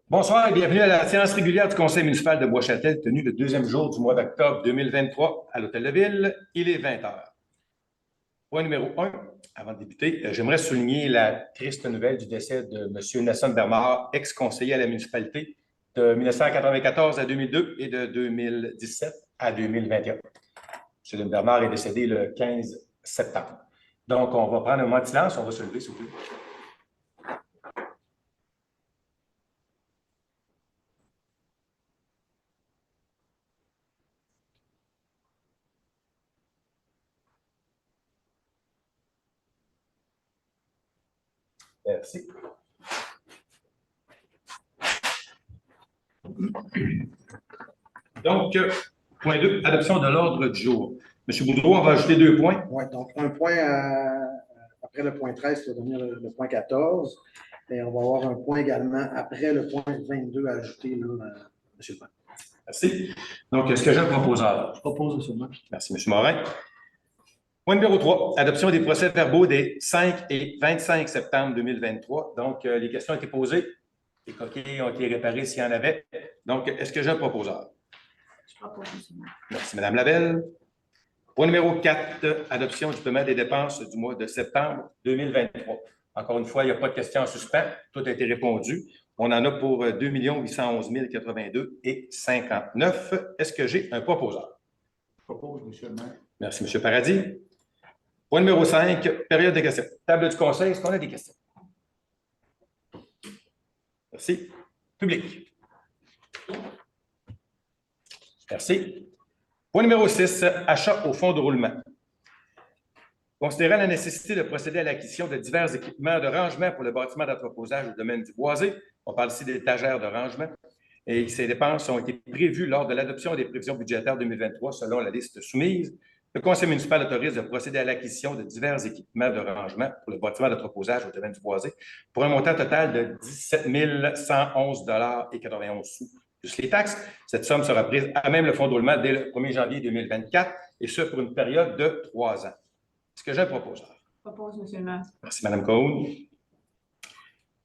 Bonsoir et bienvenue à la séance régulière du Conseil municipal de Bois-Châtel, tenue le deuxième jour du mois d'octobre 2023 à l'Hôtel de Ville. Il est 20 heures. Point numéro 1, avant de débuter, j'aimerais souligner la triste nouvelle du décès de M. Nelson Bernard, ex-conseiller à la municipalité de 1994 à 2002 et de 2017 à 2021. M. Bernard est décédé le 15 septembre. Donc, on va prendre un moment de silence. On va se lever, s'il vous plaît. Merci. Donc, point 2, adoption de l'ordre du jour. M. Boudreau, on va ajouter 2 points. Oui, donc un point après le point 13, qui va devenir le point 14. Et on va avoir un point également après le point 22 à ajouter, là, M. le maire. Merci. Donc, est-ce que j'ai un proposeur? Je propose, M. le maire. Merci, M. Morin. Point numéro 3, adoption des procès-verbaux des 5 et 25 septembre 2023. Donc, les questions ont été posées, les coquilles ont été réparées s'il y en avait. Donc, est-ce que j'ai un proposeur? Je propose, M. le maire. Merci, Mme Labelle. Point numéro 4, adoption du paiement des dépenses du mois de septembre 2023. Encore une fois, il n'y a pas de questions en suspens. Tout a été répondu. On en a pour 2 811 082 et 59. Est-ce que j'ai un proposeur? Je propose, M. le maire. Merci, M. Paradis. Point numéro 5, période de questions. Table du conseil, est-ce qu'on a des questions? Merci. Public. Merci. Point numéro 6, achat au fonds de roulement. Considérant la nécessité de procéder à l'acquisition de divers équipements de rangement pour le bâtiment d'entreposage au domaine du boisé, on parle ici des étagères de rangement, et ces dépenses ont été prévues lors de l'adoption des prévisions budgétaires 2023 selon la liste soumise. Le Conseil municipal autorise de procéder à l'acquisition de divers équipements de rangement pour le bâtiment d'entreposage au domaine du boisé pour un montant total de 17 111,91 $ plus les taxes. Cette somme sera prise à même le fonds de roulement dès le 1er janvier 2024 et ce pour une période de 3 ans. Est-ce que j'ai un proposeur? Je propose, M. le maire. Merci, Mme Cohn.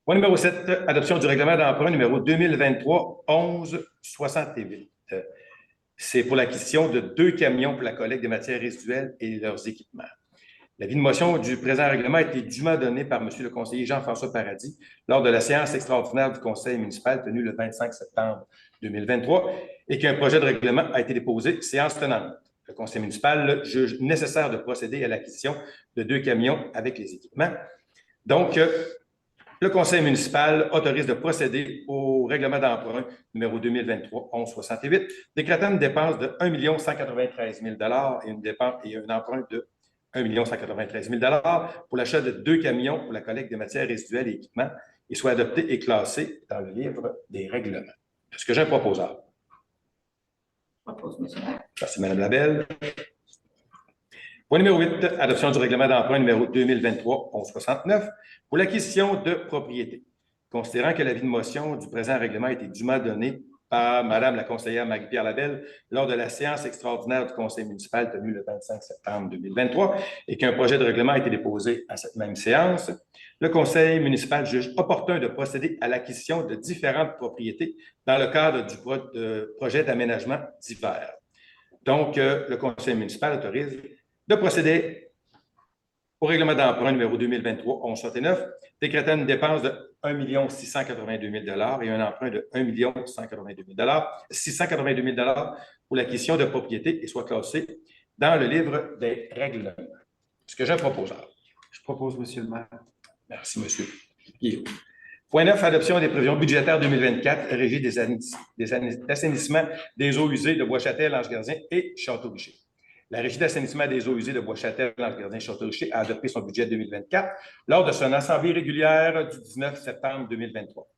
Point numéro 7, adoption du règlement d'emprunt numéro 2023-1168. C'est pour l'acquisition de 2 camions pour la collecte des matières résiduelles et leurs équipements. L'avis de motion du présent règlement a été dûment donné par M. le conseiller Jean-François Paradis lors de la séance extraordinaire du conseil municipal tenue le 25 septembre 2023 et qu'un projet de règlement a été déposé, séance tenante. Le conseil municipal juge nécessaire de procéder à l'acquisition de 2 camions avec les équipements. Donc, le conseil municipal autorise de procéder au règlement d'emprunt numéro 2023-1168, décrétant une dépense de 1 193 000 et un emprunt de 1 193 000 pour l'achat de 2 camions pour la collecte des matières résiduelles et équipements et soit adopté et classé dans le livre des règlements. Est-ce que j'ai un proposeur? Je propose, M. le maire. Merci, Mme Labelle. Point numéro 8, adoption du règlement d'emprunt numéro 2023-1169 pour l'acquisition de propriétés. Considérant que l'avis de motion du présent règlement a été dûment donné par Mme la conseillère Marie-Pierre Labelle lors de la séance extraordinaire du conseil municipal tenue le 25 septembre 2023 et qu'un projet de règlement a été déposé à cette même séance, le conseil municipal juge opportun de procéder à l'acquisition de différentes propriétés dans le cadre du projet d'aménagement divers. Donc, le conseil municipal autorise de procéder au règlement d'emprunt numéro 2023-1169, décrétant une dépense de 1 682 000 et un emprunt de 1 682 000 pour l'acquisition de propriétés et soit classé dans le livre des règlements. Est-ce que j'ai un proposeur? Je propose, M. le maire. Merci, M. Guillaume. Point 9, adoption des prévisions budgétaires 2024, régie des assainissement des eaux usées de Bois-Châtel, Anse-Gardien et Château-Richer. La Régie d'assainissement des eaux usées de Bois-Châtel, Anse-Gardien et Château-Richer a adopté son budget 2024 lors de son assemblée régulière du 19 septembre 2023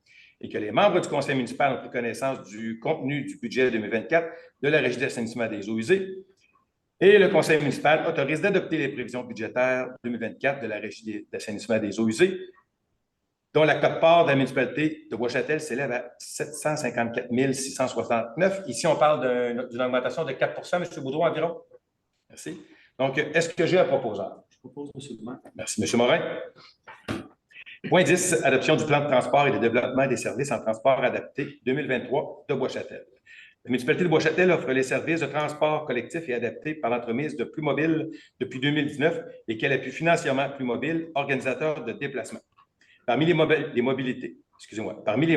et que les membres du conseil municipal ont pris connaissance du contenu du budget 2024 de la Régie d'assainissement des eaux usées et le conseil municipal autorise d'adopter les prévisions budgétaires 2024 de la Régie d'assainissement des eaux usées dont la quote-part de la municipalité de Bois-Châtel s'élève à 754 669. Ici, on parle d'une augmentation de 4 M. Boudreau, environ. Merci. Donc, est-ce que j'ai un proposeur? Je propose, M. le maire. Merci, M. Morin. Point 10, adoption du plan de transport et de développement des services en transport adapté 2023 de Bois-Châtel. La municipalité de Bois-Châtel offre les services de transport collectif et adapté par l'entremise de Plus Mobile depuis 2019 et qu'elle appuie financièrement Plus Mobile, organisateur de déplacement. Parmi les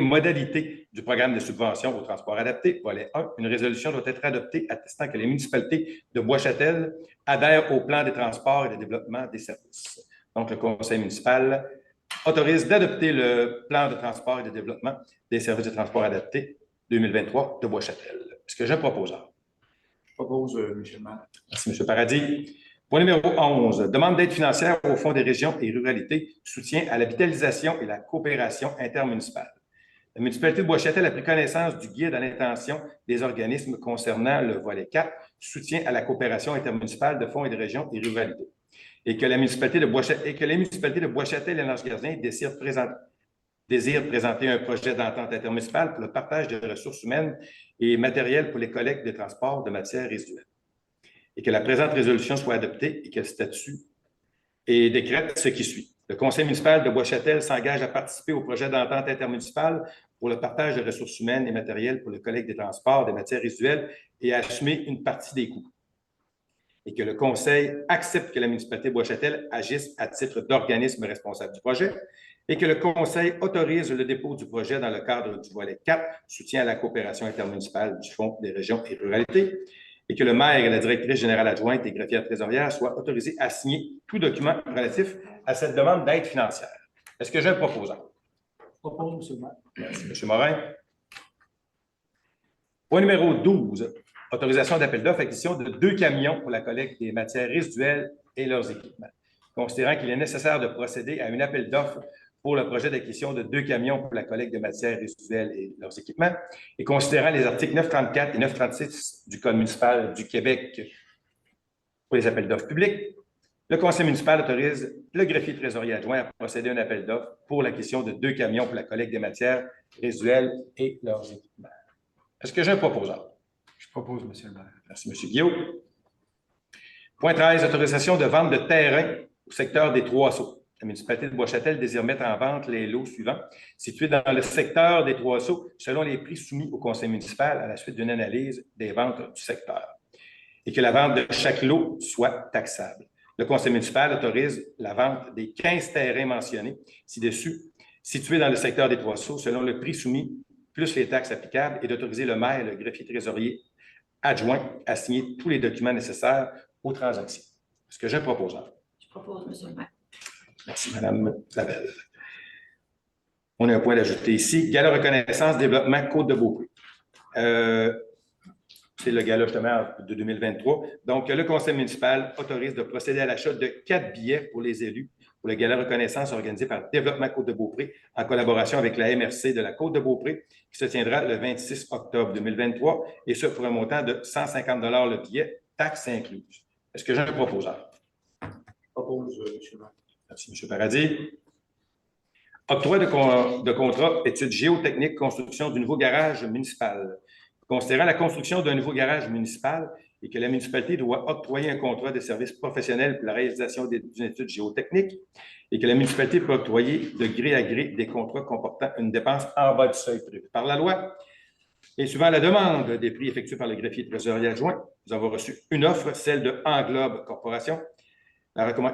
modalités du programme de subvention au transport adapté, volet 1, une résolution doit être adoptée attestant que les municipalités de Bois-Châtel adhèrent au plan de transport et de développement des services. Donc, le conseil municipal autorise d'adopter le plan de transport et de développement des services de transport adapté 2023 de Bois-Châtel. Est-ce que j'ai un proposeur? Je propose, M. le maire. Merci, M. Paradis. Point numéro 11, demande d'aide financière au Fonds des régions et ruralités, soutien à la vitalisation et la coopération intermunicipale. La municipalité de Bois-Châtel a pris connaissance du guide à l'intention des organismes concernant le volet 4, soutien à la coopération intermunicipale de fonds et de régions et ruralités, et que les municipalités de Bois-Châtel et Lange-Gardien désirent présenter un projet d'entente intermunicipale pour le partage de ressources humaines et matérielles pour les collectes de transport de matières résiduelles. Et que la présente résolution soit adoptée et qu'elle statue et décrète ce qui suit. Le conseil municipal de Bois-Châtel s'engage à participer au projet d'entente intermunicipale pour le partage de ressources humaines et matérielles pour le collecte des transports des matières résiduelles et à assumer une partie des coûts. Et que le conseil accepte que la municipalité de Bois-Châtel agisse à titre d'organisme responsable du projet et que le conseil autorise le dépôt du projet dans le cadre du volet 4, soutien à la coopération intermunicipale du Fonds des régions et ruralités, et que le maire et la directrice générale adjointe et greffière trésorière soient autorisés à signer tout document relatif à cette demande d'aide financière. Est-ce que j'ai un proposant? Je propose, M. le maire. Merci, M. Morin. Point numéro 12, autorisation d'appel d'offres, acquisition de 2 camions pour la collecte des matières résiduelles et leurs équipements. Considérant qu'il est nécessaire de procéder à un appel d'offres pour le projet d'acquisition de 2 camions pour la collecte de matières résiduelles et leurs équipements, et considérant les articles 934 et 936 du Code municipal du Québec pour les appels d'offres publics, le conseil municipal autorise le greffier trésorier adjoint à procéder à un appel d'offres pour l'acquisition de 2 camions pour la collecte des matières résiduelles et leurs équipements. Est-ce que j'ai un proposeur? Je propose, M. le maire. Merci, M. Guillaume. Point 13, autorisation de vente de terrain au secteur des Trois-Sceaux. La municipalité de Bois-Châtel désire mettre en vente les lots suivants, situés dans le secteur des Trois-Sceaux, selon les prix soumis au conseil municipal à la suite d'une analyse des ventes du secteur, et que la vente de chaque lot soit taxable. Le conseil municipal autorise la vente des 15 terrains mentionnés ci-dessus, situés dans le secteur des Trois-Sceaux, selon le prix soumis, plus les taxes applicables, et d'autoriser le maire et le greffier trésorier adjoint à signer tous les documents nécessaires aux transactions. Est-ce que j'ai un proposeur? Je propose, M. le maire. Merci, Mme Lavelle. On a un point d'ajouter ici. Gala reconnaissance, développement, Côte-de-Beaupré. C'est le gala justement de 2023. Donc, le conseil municipal autorise de procéder à l'achat de 4 billets pour les élus pour le gala reconnaissance organisé par Développement Côte-de-Beaupré en collaboration avec la MRC de la Côte-de-Beaupré qui se tiendra le 26 octobre 2023 et ce pour un montant de 150 $ le billet, taxes incluses. Est-ce que j'ai un proposeur? Je propose, M. le maire. Merci, M. Paradis. Octroi de contrat études géotechniques, construction du nouveau garage municipal. Considérant la construction d'un nouveau garage municipal et que la municipalité doit octroyer un contrat de services professionnels pour la réalisation d'une étude géotechnique et que la municipalité peut octroyer de gré à gré des contrats comportant une dépense en bas du seuil prévu par la loi. Et suivant la demande des prix effectués par le greffier trésorier adjoint, nous avons reçu une offre, celle de Englobe Corporation.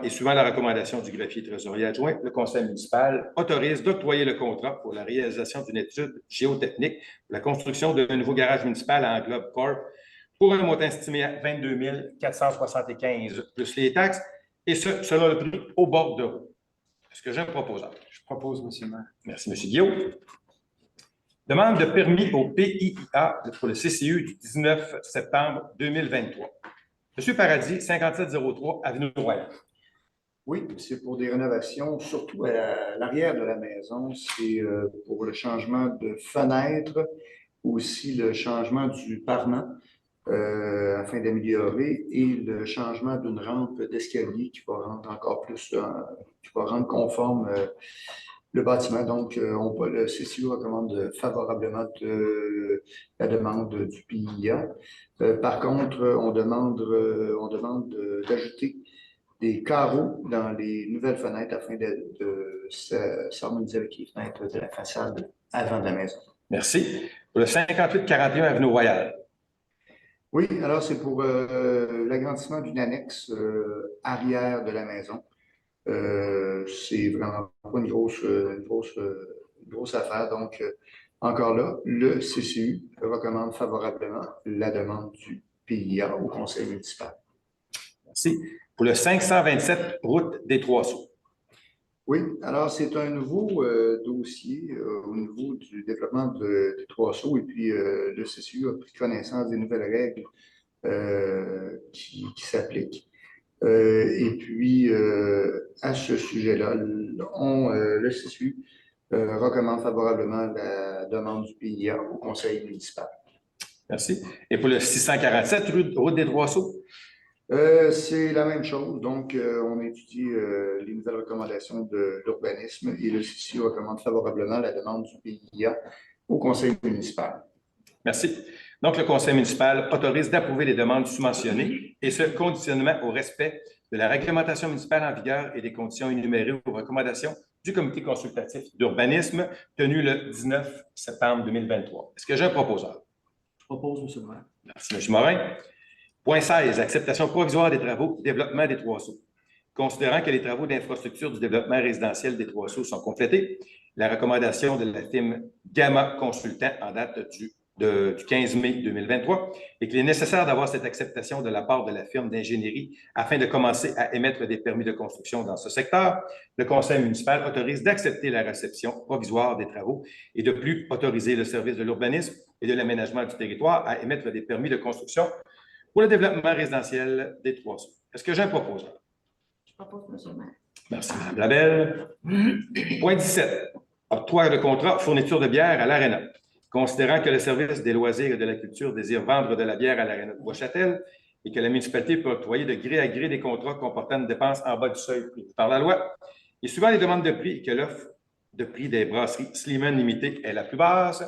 Et suivant la recommandation du greffier trésorier adjoint, le conseil municipal autorise d'octroyer le contrat pour la réalisation d'une étude géotechnique pour la construction d'un nouveau garage municipal à Englobe Corp pour un montant estimé à 22 475 plus les taxes, et ce, selon le prix au bord de route. Est-ce que j'ai un proposeur? Je propose, M. le maire. Merci, M. Guillaume. Demande de permis au PIA pour le CCU du 19 septembre 2023. M. Paradis, 5703 Avenue Royale. Oui, c'est pour des rénovations, surtout à l'arrière de la maison. C'est pour le changement de fenêtre, aussi le changement du parement afin d'améliorer et le changement d'une rampe d'escalier qui va rendre encore plus, qui va rendre conforme le bâtiment. Donc, le CCU recommande favorablement la demande du PIA. Par contre, on demande d'ajouter des carreaux dans les nouvelles fenêtres afin de s'harmoniser avec les fenêtres de la façade avant de la maison. Merci. Pour le 5841 Avenue Royale. Oui, alors c'est pour l'agrandissement d'une annexe arrière de la maison. C'est vraiment pas une grosse affaire. Donc, encore là, le CCU recommande favorablement la demande du PIA au conseil municipal. Merci. Pour le 527 route des Trois-Sceaux. Oui, alors c'est un nouveau dossier au niveau du développement des Trois-Sceaux et puis le CCU a pris connaissance des nouvelles règles qui s'appliquent. Et puis, à ce sujet-là, le CCU recommande favorablement la demande du PIA au conseil municipal. Merci. Et pour le 647 route des Trois-Sceaux? C'est la même chose. Donc, on étudie les nouvelles recommandations de l'urbanisme et le CCU recommande favorablement la demande du PIA au conseil municipal. Merci. Donc, le conseil municipal autorise d'approuver les demandes sous-mentionnées et ce, conditionnement au respect de la réglementation municipale en vigueur et des conditions énumérées aux recommandations du comité consultatif d'urbanisme tenu le 19 septembre 2023. Est-ce que j'ai un proposeur? Je propose, M. le maire. Merci, M. Morin. Point 16, acceptation provisoire des travaux développement des Trois-Sceaux. Considérant que les travaux d'infrastructure du développement résidentiel des Trois-Sceaux sont complétés, la recommandation de la firme Gamma Consultant en date du 15 mai 2023 et qu'il est nécessaire d'avoir cette acceptation de la part de la firme d'ingénierie afin de commencer à émettre des permis de construction dans ce secteur, le conseil municipal autorise d'accepter la réception provisoire des travaux et de plus autoriser le service de l'urbanisme et de l'aménagement du territoire à émettre des permis de construction pour le développement résidentiel des Trois-Sceaux. Est-ce que j'ai un proposeur? Je propose, M. le maire. Merci, Mme Labelle. Point 17. Octroi de contrat fourniture de bière à l'Arena. Considérant que le service des loisirs et de la culture désire vendre de la bière à l'Arena de Bois-Châtel et que la municipalité peut octroyer de gré à gré des contrats comportant une dépense en bas du seuil prévu par la loi, et suivant les demandes de prix et que l'offre de prix des brasseries Slimane Limitée est la plus basse,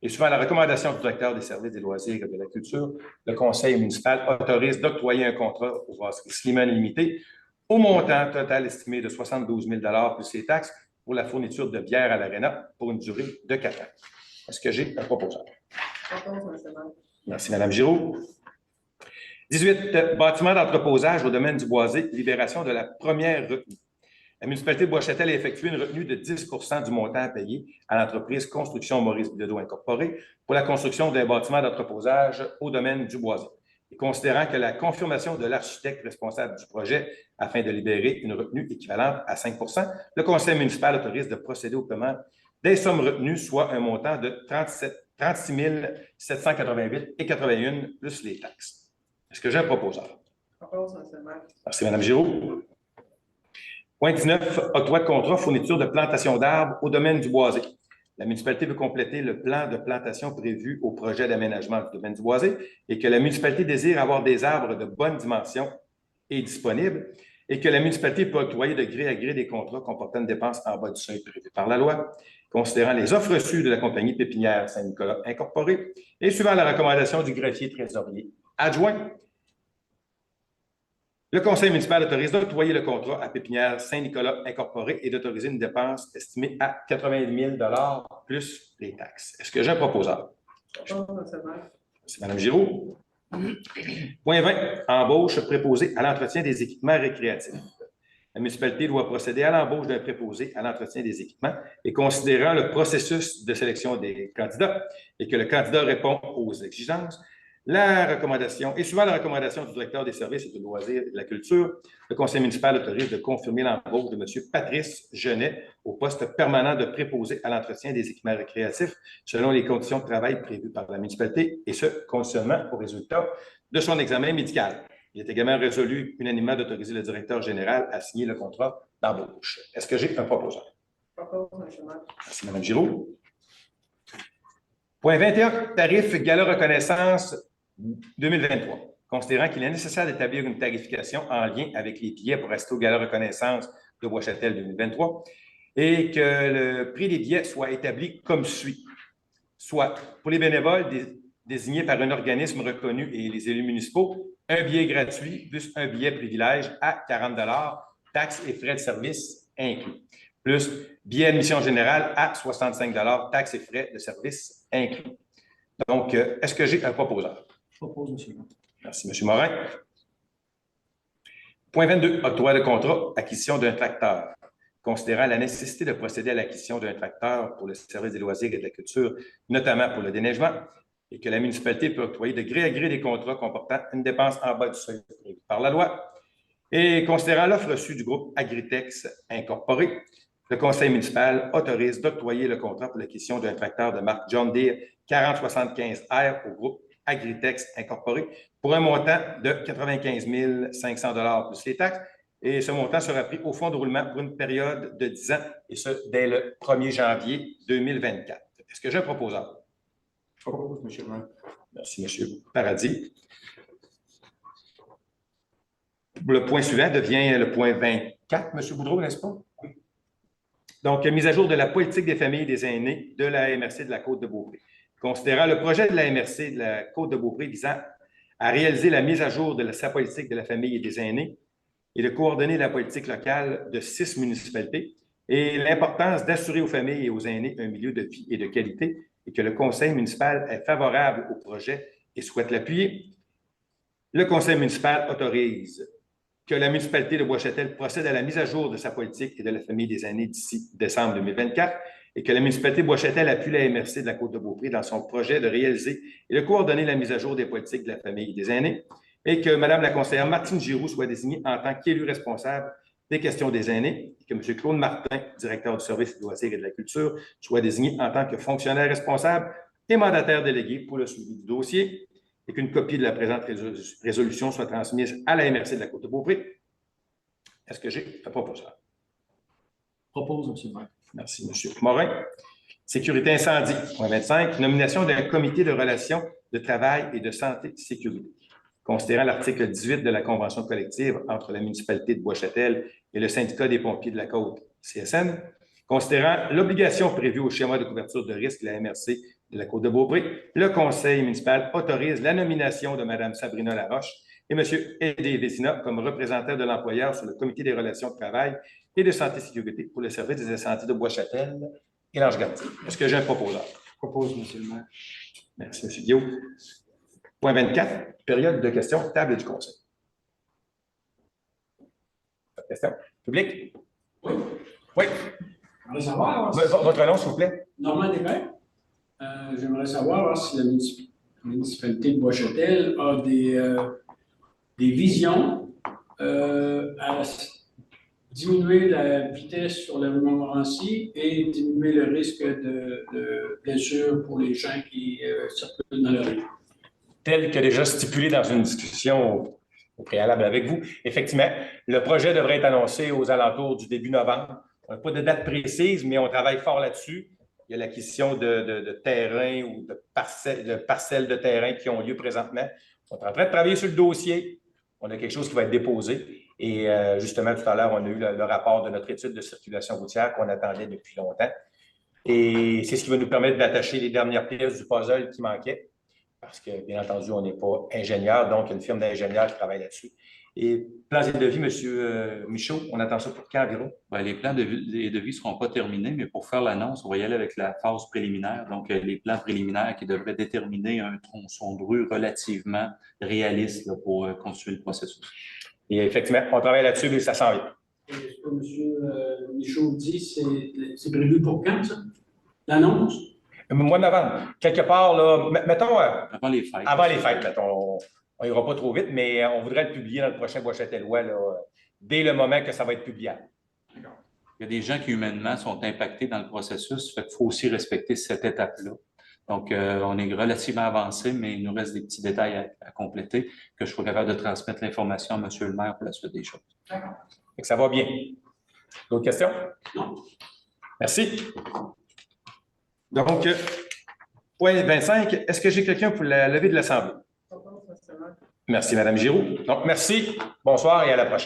et suivant la recommandation du directeur des services des loisirs et de la culture, le conseil municipal autorise d'octroyer un contrat aux brasseries Slimane Limitée au montant total estimé de 72 000 plus les taxes pour la fourniture de bière à l'Arena pour une durée de 4 ans. Est-ce que j'ai un proposeur? Je propose, M. le maire. Merci, Mme Giroux. 18. Bâtiment d'entreposage au domaine du Boisé, libération de la première retenue. La municipalité de Bois-Châtel a effectué une retenue de 10 du montant à payer à l'entreprise Construction Maurice Bilodeau Incorporée pour la construction d'un bâtiment d'entreposage au domaine du Boisé. Et considérant que la confirmation de l'architecte responsable du projet afin de libérer une retenue équivalente à 5 le conseil municipal autorise de procéder au paiement des sommes retenues, soit un montant de 36 788,81 plus les taxes. Est-ce que j'ai un proposeur? Je propose, M. le maire. Merci, Mme Giroux. Point 19, octroi de contrat fourniture de plantation d'arbres au domaine du Boisé. La municipalité veut compléter le plan de plantation prévu au projet d'aménagement du domaine du Boisé et que la municipalité désire avoir des arbres de bonne dimension et disponibles et que la municipalité peut octroyer de gré à gré des contrats comportant une dépense en bas du seuil prévu par la loi, considérant les offres reçues de la compagnie Pépinière Saint-Nicolas Incorporée et suivant la recommandation du greffier trésorier adjoint. Le conseil municipal autorise d'octroyer le contrat à Pépinière Saint-Nicolas Incorporée et d'autoriser une dépense estimée à 80 000 plus les taxes. Est-ce que j'ai un proposeur? Je propose, M. le maire. C'est Mme Giroux. Point 20, embauche préposé à l'entretien des équipements récréatifs. La municipalité doit procéder à l'embauche d'un préposé à l'entretien des équipements et considérant le processus de sélection des candidats et que le candidat répond aux exigences, la recommandation, et suivant la recommandation du directeur des services et de loisirs et de la culture, le conseil municipal autorise de confirmer l'embauche de M. Patrice Genet au poste permanent de préposé à l'entretien des équipements récréatifs selon les conditions de travail prévues par la municipalité et ce, conditionnement au résultat de son examen médical. Il est également résolu unanimement d'autoriser le directeur général à signer le contrat d'embauche. Est-ce que j'ai un proposeur? Je propose, M. le maire. Merci, Mme Giroux. Point 21, tarif Gala Reconnaissance 2023. Considérant qu'il est nécessaire d'établir une tarification en lien avec les billets pour rester au Gala Reconnaissance de Bois-Châtel 2023 et que le prix des billets soit établi comme suit. Soit pour les bénévoles désignés par un organisme reconnu et les élus municipaux, un billet gratuit plus un billet privilège à 40 taxes et frais de service inclus, plus billet admission générale à 65 taxes et frais de service inclus. Donc, est-ce que j'ai un proposeur? Je propose, monsieur. Merci, M. Morin. Point 22, octroi de contrat, acquisition d'un tracteur. Considérant la nécessité de procéder à l'acquisition d'un tracteur pour le service des loisirs et de la culture, notamment pour le déneigement, et que la municipalité peut octroyer de gré à gré des contrats comportant une dépense en bas du seuil prévu par la loi, et considérant l'offre reçue du groupe Agritex Incorporé, le conseil municipal autorise d'octroyer le contrat pour l'acquisition d'un tracteur de marque John Deere 4075R au groupe Agritex Incorporé pour un montant de 95 500 plus les taxes. Et ce montant sera pris au fonds de roulement pour une période de 10 ans, et ce, dès le 1er janvier 2024. Est-ce que j'ai un proposeur? Je propose, M. le maire. Merci, M. Paradis. Le point suivant devient le point 24, M. Boudreau, n'est-ce pas? Oui. Donc, mise à jour de la politique des familles et des aînés de la MRC de la Côte-de-Beaupré. Considérant le projet de la MRC de la Côte-de-Beaupré visant à réaliser la mise à jour de sa politique de la famille et des aînés et de coordonner la politique locale de 6 municipalités et l'importance d'assurer aux familles et aux aînés un milieu de vie et de qualité et que le conseil municipal est favorable au projet et souhaite l'appuyer, le conseil municipal autorise que la municipalité de Bois-Châtel procède à la mise à jour de sa politique et de la famille des aînés d'ici décembre 2024 et que la municipalité de Bois-Châtel appuie la MRC de la Côte-de-Beaupré dans son projet de réaliser et de coordonner la mise à jour des politiques de la famille et des aînés et que Mme la conseillère Martine Giroux soit désignée en tant qu'élue responsable des questions des aînés et que M. Claude Martin, directeur du service des loisirs et de la culture, soit désigné en tant que fonctionnaire responsable et mandataire délégué pour le suivi du dossier et qu'une copie de la présente résolution soit transmise à la MRC de la Côte-de-Beaupré. Est-ce que j'ai un proposeur? Propose, M. le maire. Merci, M. Morin. Sécurité incendie, point 25, nomination d'un comité de relations de travail et de santé-sécurité. Considérant l'article 18 de la Convention collective entre la municipalité de Bois-Châtel et le syndicat des pompiers de la Côte, CSN, considérant l'obligation prévue au schéma de couverture de risque de la MRC de la Côte-de-Beaupré, le conseil municipal autorise la nomination de Mme Sabrina Laroche et M. Eddie Vézina comme représentants de l'employeur sur le comité des relations de travail et de santé-sécurité pour le service des incendies de Bois-Châtel et l'Ange-Gardien. Est-ce que j'ai un proposeur? Je propose, M. le maire. Merci, M. Guillaume. Point 24, période de questions, table du conseil. Question publique? Oui. Oui. J'aimerais savoir Votre nom, s'il vous plaît? Normand Desmarais. J'aimerais savoir si la municipalité de Bois-Châtel a des visions à diminuer la vitesse sur la rue Montmorency et diminuer le risque de blessures pour les gens qui circulent dans la rue. Tel que déjà stipulé dans une discussion au préalable avec vous. Effectivement, le projet devrait être annoncé aux alentours du début novembre. On n'a pas de date précise, mais on travaille fort là-dessus. Il y a l'acquisition de terrains ou de parcelles de terrain qui ont lieu présentement. On est en train de travailler sur le dossier. On a quelque chose qui va être déposé. Et justement, tout à l'heure, on a eu le rapport de notre étude de circulation routière qu'on attendait depuis longtemps. Et c'est ce qui va nous permettre d'attacher les dernières pièces du puzzle qui manquaient. Parce que, bien entendu, on n'est pas ingénieur, donc il y a une firme d'ingénieurs qui travaille là-dessus. Et plans et devis, M. Michaud, on attend ça pour quand environ? Bien, les plans et devis ne seront pas terminés, mais pour faire l'annonce, on va y aller avec la phase préliminaire. Donc, les plans préliminaires qui devraient déterminer un tronçon de rue relativement réaliste là, pour continuer le processus. Et effectivement, on travaille là-dessus, mais ça s'en vient. Et ce que M. Michaud dit, c'est prévu pour quand, ça? L'annonce? Le mois de novembre. Quelque part, là, mettons. Avant les fêtes. Avant les fêtes, mettons. On n'ira pas trop vite, mais on voudrait le publier dans le prochain Bois-Châtelois, là, dès le moment que ça va être publiable. Il y a des gens qui, humainement, sont impactés dans le processus. Fait qu'il faut aussi respecter cette étape-là. Donc, on est relativement avancé, mais il nous reste des petits détails à compléter, que je sois capable de transmettre l'information à M. le maire pour la suite des choses. D'accord. Fait que ça va bien. D'autres questions? Non. Merci. Donc, point 25, est-ce que j'ai quelqu'un pour la levée de l'Assemblée? Merci, Mme Giroux. Donc, merci, bonsoir et à la prochaine.